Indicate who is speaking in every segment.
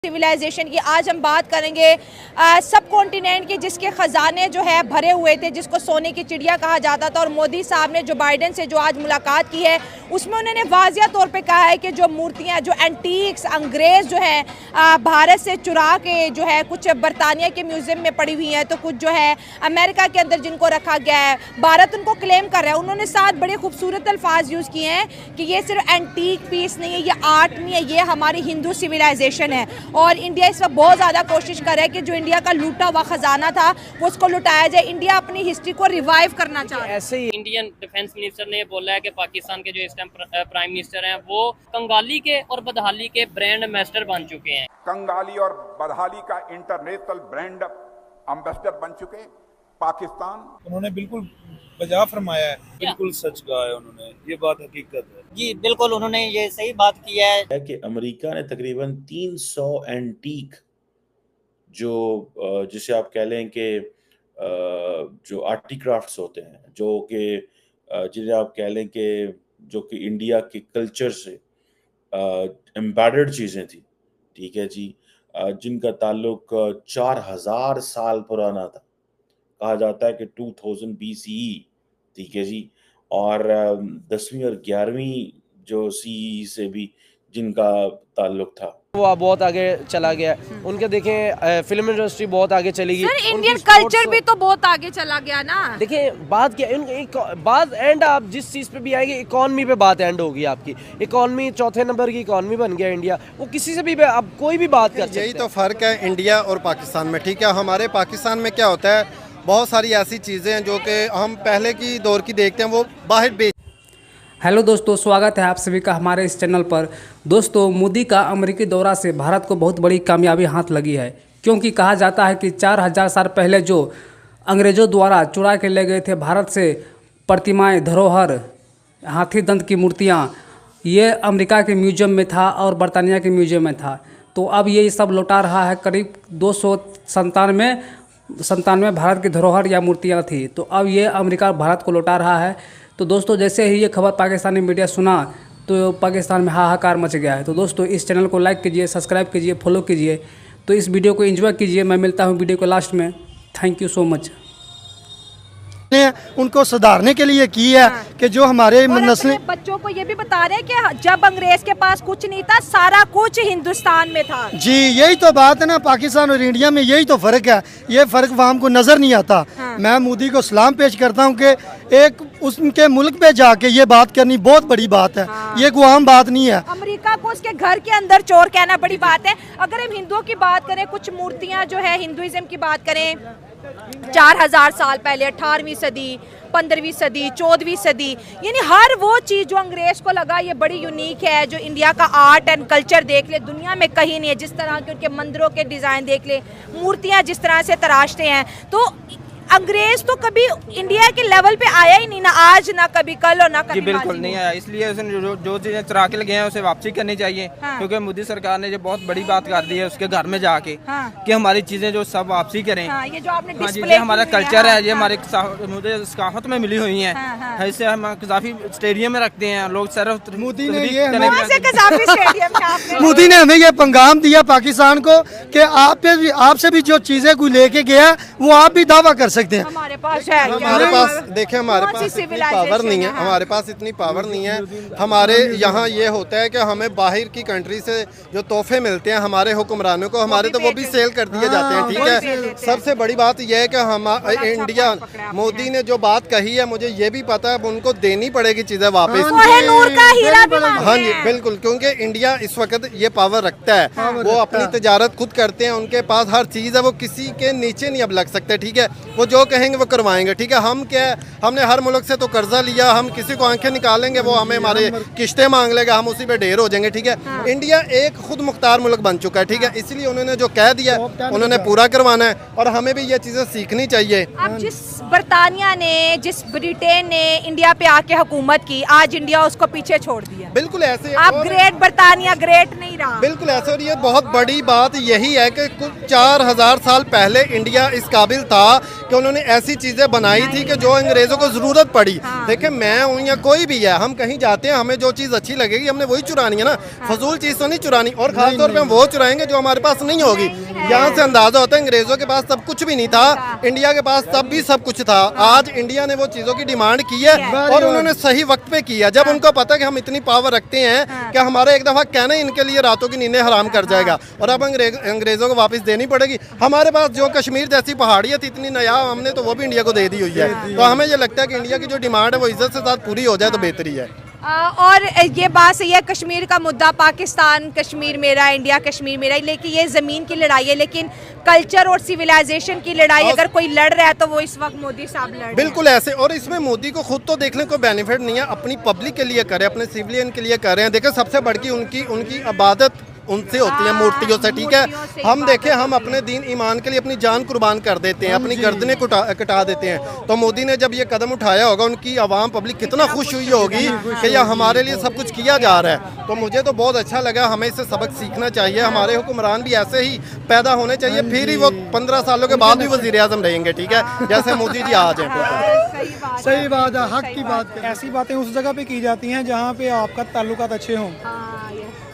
Speaker 1: Civilisation की आज हम बात करेंगे सब कॉन्टिनेंट के जिसके खजाने जो है भरे हुए थे, जिसको सोने की चिड़िया कहा जाता था। और मोदी साहब ने जो बाइडेन से जो आज मुलाकात की है उसमें उन्होंने वाजिया तौर पे कहा है कि जो मूर्तियां, जो एंटीक्स अंग्रेज जो है भारत से चुरा के जो है कुछ बरतानिया के म्यूजियम में पड़ी हुई है, तो कुछ जो है अमेरिका के अंदर जिनको रखा गया है, भारत उनको क्लेम कर रहा है। उन्होंने साथ बड़े खूबसूरत अल्फाज यूज़ किए हैं कि ये सिर्फ एंटीक पीस नहीं है, ये आर्ट नहीं है, ये हमारी हिंदू सिविलाइजेशन है। और इंडिया इस वक्त बहुत ज़्यादा कोशिश कर रहा है कि जो इंडिया का लूटा हुआ खजाना था वो उसको लुटाया जाए। इंडिया अपनी हिस्ट्री को रिवाइव करना चाह रहा है।
Speaker 2: ऐसे ही इंडियन डिफेंस मिनिस्टर ने बोला है कि पाकिस्तान के जो इस टाइम प्राइम मिनिस्टर हैं वो कंगाली के और बदहाली के ब्रांड एम्बेसडर बन चुके हैं।
Speaker 3: कंगाली और बदहाली का इंटरनेशनल ब्रांड एम्बेसडर बन चुके पाकिस्तान।
Speaker 4: उन्होंने बिल्कुल बजा फरमाया है, बिल्कुल सच कहा है उन्होंने, ये बात हकीकत है
Speaker 5: जी, बिल्कुल उन्होंने ये सही बात की है
Speaker 6: कि अमेरिका ने तकरीबन 300 एंटीक जो जिसे आप कह लें कि जो आर्टिक्राफ्ट्स होते हैं, जो कि जिन्हें आप कह लें कि जो कि इंडिया के कल्चर से एम्बेडेड चीज़ें थी, ठीक है जी, जिनका ताल्लुक 4000 साल पुराना था। कहा जाता है कि 2000 BCE, ठीक है जी, और 10वीं और 11वीं जो CE से भी जिनका ताल्लुक था,
Speaker 2: वो बहुत आगे चला गया। उनके देखें फिल्म इंडस्ट्री बहुत आगे चली गई।
Speaker 1: सर इंडियन कल्चर भी तो बहुत आगे चला गया ना।
Speaker 2: देखिए बात क्या, बात एंड आप जिस चीज़ पे भी आएंगे, इकॉनमी पे बात एंड होगी आपकी। इकॉनमी चौथे नंबर की इकॉनमी बन गया इंडिया, वो किसी से भी आप कोई भी बात कर सकते हैं।
Speaker 7: यही तो फ़र्क है इंडिया और पाकिस्तान में, ठीक है। हमारे पाकिस्तान में क्या होता है, बहुत सारी ऐसी चीज़ें हैं जो कि हम पहले की दौर की देखते हैं, वो बाहर बेच।
Speaker 8: हेलो दोस्तों, स्वागत है आप सभी का हमारे इस चैनल पर। दोस्तों, मोदी का अमेरिकी दौरा से भारत को बहुत बड़ी कामयाबी हाथ लगी है, क्योंकि कहा जाता है कि 4000 साल पहले जो अंग्रेज़ों द्वारा चुरा के ले गए थे भारत से प्रतिमाएं, धरोहर, हाथी दंत की मूर्तियां, ये अमेरिका के म्यूजियम में था और बरतानिया के म्यूजियम में था। तो अब ये सब लौटा रहा है। करीब 297 भारत की धरोहर या मूर्तियाँ थी, तो अब ये अमेरिका भारत को लौटा रहा है। तो दोस्तों, जैसे ही ये खबर पाकिस्तानी मीडिया सुना तो पाकिस्तान में हाहाकार मच गया है। तो दोस्तों, इस चैनल को लाइक कीजिए, सब्सक्राइब कीजिए, फॉलो कीजिए। तो इस वीडियो को एंजॉय कीजिए। मैं मिलता हूँ वीडियो को लास्ट में। Thank you so much.
Speaker 7: उनको सुधारने के लिए की है कि जो हमारे नस्ल
Speaker 1: बच्चों को ये भी बता रहे हैं कि जब अंग्रेज के पास कुछ नहीं था, सारा कुछ हिंदुस्तान में था।
Speaker 7: जी, यही तो बात है ना, पाकिस्तान और इंडिया में यही तो फ़र्क है। ये फ़र्क वहाँ हमको नज़र नहीं आता। मैं मोदी को सलाम पेश करता हूँ कि एक उसके मुल्क पे जाके ये बात करनी बहुत बड़ी बात है। ये कोई आम बात नहीं है।
Speaker 1: अमेरिका को उसके घर के अंदर चोर कहना बड़ी बात है। अगर हम हिंदुओं की बात करें, कुछ मूर्तियाँ जो है हिंदुइज्म की बात करें, 4000 साल पहले 18वीं सदी, 15वीं सदी, 14वीं सदी, यानी हर वो चीज़ जो अंग्रेज को लगा ये बड़ी यूनिक है। जो इंडिया का आर्ट एंड कल्चर देख ले, दुनिया में कहीं नहीं है। जिस तरह के उनके मंदिरों के डिज़ाइन देख ले, मूर्तियाँ जिस तरह से तराशते हैं, तो अंग्रेज तो कभी इंडिया के लेवल पे आया ही नहीं, ना आज ना कभी कल और ना कभी।
Speaker 2: बिल्कुल नहीं आया, इसलिए उसने जो चीजें चुरा के लगे हैं उसे वापसी करनी चाहिए। क्योंकि मोदी सरकार ने जो बहुत बड़ी बात कर दी है उसके घर में जाके कि हमारी चीजें जो सब वापसी करें।
Speaker 1: ये जो आपने
Speaker 2: ये हमारा कल्चर है, ये हमारे मुझे सकाफत में मिली हुई है। इसे हम कज़ाफ़ी स्टेडियम में रखते हैं लोग। सिर्फ
Speaker 7: मोदी ने हमें ये पैगाम दिया पाकिस्तान को कि आपसे भी जो चीजें कोई लेके गया वो आप भी दावा कर सकते हैं।
Speaker 1: हमारे पास है,
Speaker 7: हमारे पास देखिए, हमारे पास इतनी पावर नहीं है। हमारे पास इतनी पावर नहीं है। हमारे यहाँ ये होता है कि हमें बाहर की कंट्री से जो तोहफे मिलते हैं हमारे हुक्मरानों को, हमारे तो वो भी सेल कर दिए जाते हैं, ठीक है। सबसे बड़ी बात यह है कि हम इंडिया, मोदी ने जो बात कही है, मुझे ये भी पता है उनको देनी पड़ेगी चीजें वापस। हाँ जी, बिल्कुल, क्योंकि इंडिया इस वक्त ये पावर रखता है। वो अपनी तजारत खुद करते हैं, उनके पास हर चीज़ है, वो किसी के नीचे नहीं अब लग सकते, ठीक है। वो जो कहेंगे वो करवाएंगे, ठीक है। हम क्या है, हमने हर मुल्क से तो कर्जा लिया, हम किसी को आंखें निकालेंगे वो हमें हमारे किश्तें मांग लेगा, हम उसी पे ढेर हो जाएंगे, ठीक है। इंडिया एक खुद मुख्तार मुल्क बन चुका है, ठीक है। इसलिए उन्होंने जो कह दिया उन्होंने पूरा करवाना है और हमें भी ये चीज़ें सीखनी चाहिए।
Speaker 1: अब जिस बरतानिया ने, जिस ब्रिटेन ने इंडिया पे आके हुकूमत की, आज इंडिया उसको पीछे छोड़ दिया।
Speaker 7: बिल्कुल ऐसे
Speaker 1: आप ग्रेट बरतानिया ग्रेट नहीं रहा।
Speaker 7: बिल्कुल ऐसे। और ये बहुत बड़ी बात यही है कि कुछ 4000 साल पहले इंडिया इस काबिल था कि उन्होंने ऐसी चीज़ें बनाई थी कि जो अंग्रेज़ों को ज़रूरत पड़ी। देखिए मैं हूँ या कोई भी है, हम कहीं जाते हैं हमें जो चीज़ अच्छी लगेगी हमने वही चुरानी है ना, फजूल चीज़ तो नहीं चुरानी। और ख़ासतौर पे हम वो चुराएंगे जो हमारे पास नहीं होगी। यहाँ से अंदाज़ा होता है अंग्रेज़ों के पास तब कुछ भी नहीं था, इंडिया के पास तब भी सब कुछ था। आज इंडिया ने वो चीज़ों की डिमांड की है और उन्होंने सही वक्त पे किया, जब उनको पता कि हम इतनी पावर रखते हैं कि हमारा एक दफ़ा कहना ही इनके लिए रातों की नींदें हराम कर जाएगा और अब अंग्रेज़ों को वापस देनी पड़ेगी। हमारे पास जो कश्मीर जैसी पहाड़ियत इतनी नया हमने तो वो भी इंडिया को दे दी हुई है। तो हमें ये लगता है कि इंडिया की जो डिमांड है वो इज्जत से साथ पूरी हो जाए तो बेहतरी है।
Speaker 1: और ये बात सही है, कश्मीर का मुद्दा, पाकिस्तान कश्मीर मेरा, इंडिया कश्मीर मेरा, लेकिन ये ज़मीन की लड़ाई है। लेकिन कल्चर और सिविलाइजेशन की लड़ाई अगर कोई लड़ रहा है तो वो इस वक्त मोदी साहब लड़ रहे हैं।
Speaker 7: बिल्कुल ऐसे, और इसमें मोदी को खुद तो देखने को बेनिफिट नहीं है, अपनी पब्लिक के लिए करे, अपने सिविलियन के लिए कर रहे हैं। देखिए सबसे बड़ी उनकी इबादत उनसे होती है, मूर्तियों से। ठीक है, हम देखें हम अपने दीन ईमान के लिए अपनी जान कुर्बान कर देते हैं, अपनी गर्दनें कटा देते हैं। तो मोदी ने जब ये कदम उठाया होगा, उनकी आवाम पब्लिक कितना खुश हुई होगी कि यह हमारे लिए सब कुछ किया जा रहा है। तो मुझे तो बहुत अच्छा लगा, हमें इससे सबक सीखना चाहिए। हमारे हुक्मरान भी ऐसे ही पैदा होने चाहिए, फिर ही वो 15 सालों के बाद भी वज़ीर आज़म रहेंगे। ठीक है, जैसे मोदी जी आज हैं।
Speaker 9: सही बात है, हक की बात। ऐसी बातें उस जगह पे की जाती हैं जहाँ पे आपका ताल्लुकात अच्छे हों।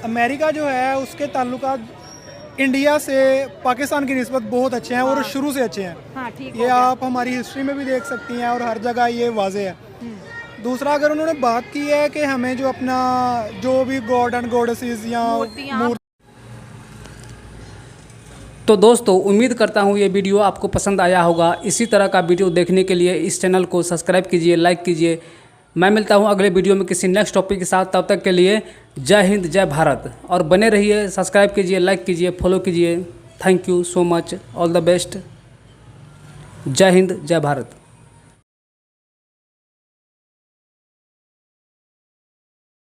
Speaker 9: अमेरिका जो है उसके ताल्लुकात इंडिया से पाकिस्तान की निस्बत बहुत अच्छे हैं और शुरू से अच्छे हैं। ये आप हमारी हिस्ट्री में भी देख सकती हैं और हर जगह ये वाजे है। दूसरा, अगर उन्होंने बात की है कि हमें जो अपना जो भी गॉड एंड गॉडेसेस या मूर्ति,
Speaker 8: तो दोस्तों उम्मीद करता हूँ ये वीडियो आपको पसंद आया होगा। इसी तरह का वीडियो देखने के लिए इस चैनल को सब्सक्राइब कीजिए, लाइक कीजिए। मैं मिलता हूँ अगले वीडियो में किसी नेक्स्ट टॉपिक के साथ। तब तक के लिए जय हिंद, जय भारत। और बने रहिए, सब्सक्राइब कीजिए, लाइक कीजिए, फॉलो कीजिए। Thank you so much, all the best. जय हिंद, जय भारत।